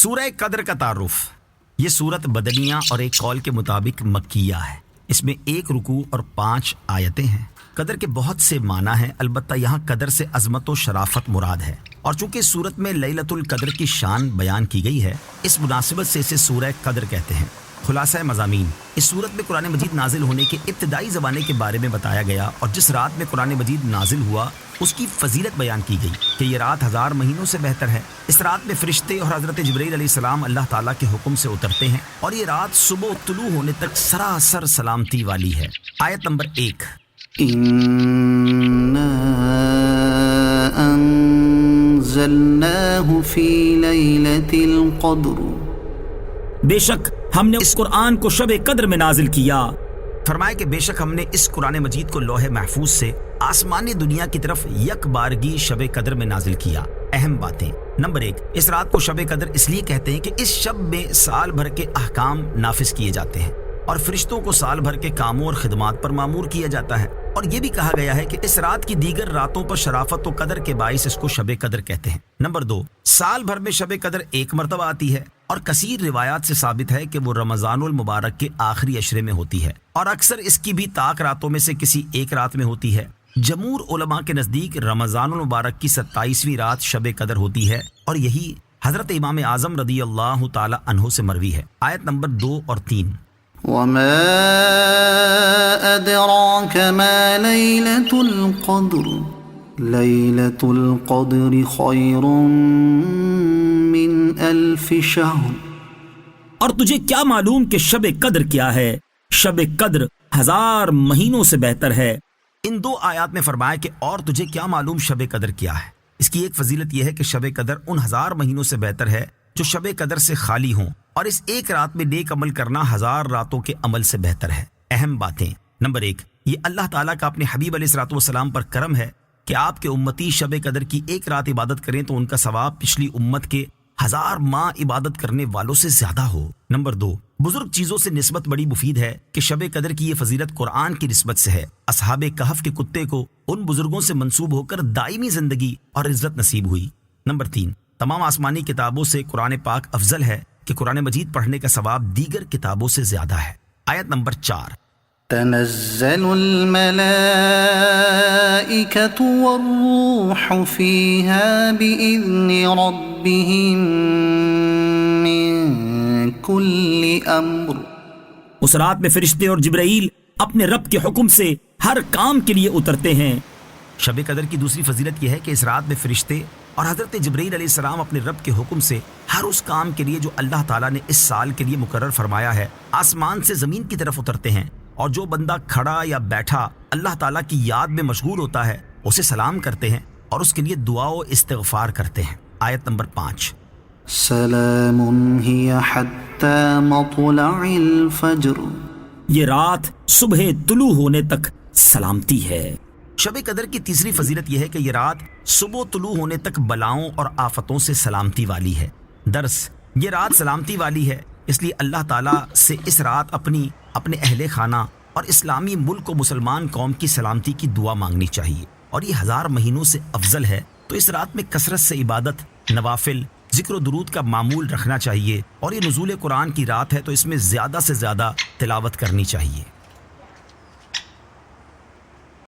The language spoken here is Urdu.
سورہ قدر کا تعارف۔ یہ سورت بدنیہ اور ایک قول کے مطابق مکیہ ہے۔ اس میں 1 رکوع اور 5 آیتیں ہیں۔ قدر کے بہت سے معنی ہیں، البتہ یہاں قدر سے عظمت و شرافت مراد ہے، اور چونکہ اس سورت میں لیلۃ القدر کی شان بیان کی گئی ہے، اس مناسبت سے اسے سورہ قدر کہتے ہیں۔ خلاصہ مضامین: اس سورت میں قرآن مجید نازل ہونے کے ابتدائی زمانے کے بارے میں بتایا گیا، اور جس رات میں قرآن مجید نازل ہوا اس کی فضیلت بیان کی گئی کہ یہ رات 1000 مہینوں سے بہتر ہے۔ اس رات میں فرشتے اور حضرت جبرائیل علیہ السلام اللہ تعالیٰ کے حکم سے اترتے ہیں، اور یہ رات صبح طلوع ہونے تک سراسر سلامتی والی ہے۔ آیت نمبر 1: إِنَّا أَنزَلْنَاهُ فِي لَيْلَةِ الْقَدْرِ، بے شک ہم نے اس قرآن کو شب قدر میں نازل کیا۔ فرمائے کہ بے شک ہم نے اس قرآن مجید کو لوح محفوظ سے آسمانی دنیا کی طرف یک بارگی شب قدر میں نازل کیا۔ اہم باتیں: نمبر 1، اس رات کو شب قدر اس لیے کہتے ہیں کہ اس شب میں سال بھر کے احکام نافذ کیے جاتے ہیں، اور فرشتوں کو سال بھر کے کاموں اور خدمات پر مامور کیا جاتا ہے، اور یہ بھی کہا گیا ہے کہ اس رات کی دیگر راتوں پر شرافت و قدر کے باعث اس کو شب قدر کہتے ہیں۔ نمبر 2، سال بھر میں شب قدر 1 مرتبہ آتی ہے، اور کثیر روایات سے ثابت ہے کہ وہ رمضان المبارک کے آخری عشرے میں ہوتی ہے، اور اکثر اس کی بھی طاق راتوں میں سے کسی ایک رات میں ہوتی ہے۔ جمہور علماء کے نزدیک رمضان المبارک کی 27ویں رات شب قدر ہوتی ہے، اور یہی حضرت امام اعظم رضی اللہ تعالی عنہ سے مروی ہے۔ آیت نمبر 2 اور 3: وَمَا أَدْرَاكَ مَا لَيْلَةُ الْقَدْرِ لَيْلَةُ الْقَدْرِ خَيْرٌ مِّنْ أَلْفِ شَهْرٍ، اور تجھے کیا معلوم کہ شب قدر کیا ہے؟ شب قدر 1000 مہینوں سے بہتر ہے۔ ان 2 آیات میں فرمایا کہ اور تجھے کیا معلوم شب قدر کیا ہے۔ اس کی ایک فضیلت یہ ہے کہ شب قدر ان 1000 مہینوں سے بہتر ہے جو شب قدر سے خالی ہوں، اور اس ایک رات میں نیک عمل کرنا 1000 راتوں کے عمل سے بہتر ہے۔ اہم باتیں: نمبر 1، یہ اللہ تعالیٰ کا اپنے حبیب علیہ الصلوۃ والسلام پر کرم ہے کہ آپ کے امتی شب قدر کی ایک رات عبادت کریں تو ان کا ثواب پچھلی امت کے 1000 ماہ عبادت کرنے والوں سے زیادہ ہو۔ نمبر 2، بزرگ چیزوں سے نسبت بڑی مفید ہے کہ شب قدر کی یہ فضیلت قرآن کی نسبت سے ہے۔ اصحاب کہف کے کتے کو ان بزرگوں سے منسوب ہو کر دائمی زندگی اور عزت نصیب ہوئی۔ نمبر 3، تمام آسمانی کتابوں سے قرآن پاک افضل ہے کہ قرآن مجید پڑھنے کا ثواب دیگر کتابوں سے زیادہ ہے۔ آیت نمبر 4: تنزل الملائكة والروح فيها بإذن ربهم من كل أمر، اس رات میں فرشتے اور جبرائیل اپنے رب کے حکم سے ہر کام کے لیے اترتے ہیں۔ شب قدر کی دوسری فضیلت یہ ہے کہ اس رات میں فرشتے اور حضرت جبرائیل علیہ السلام اپنے رب کے حکم سے ہر اس کام کے لیے جو اللہ تعالیٰ نے اس سال کے لیے مقرر فرمایا ہے آسمان سے زمین کی طرف اترتے ہیں، اور جو بندہ کھڑا یا بیٹھا اللہ تعالیٰ کی یاد میں مشغول ہوتا ہے اسے سلام کرتے ہیں اور اس کے لیے دعا و استغفار کرتے ہیں۔ آیت نمبر 5: سلام هي حتى مطلع الفجر، یہ رات صبح طلوع ہونے تک سلامتی ہے۔ شب قدر کی تیسری فضیلت یہ ہے کہ یہ رات صبح طلوع ہونے تک بلاؤں اور آفتوں سے سلامتی والی ہے۔ درس: یہ رات سلامتی والی ہے، اس لیے اللہ تعالیٰ سے اس رات اپنے اہل خانہ اور اسلامی ملک و مسلمان قوم کی سلامتی کی دعا مانگنی چاہیے، اور یہ 1000 مہینوں سے افضل ہے، تو اس رات میں کثرت سے عبادت، نوافل، ذکر و درود کا معمول رکھنا چاہیے، اور یہ نزول قرآن کی رات ہے تو اس میں زیادہ سے زیادہ تلاوت کرنی چاہیے۔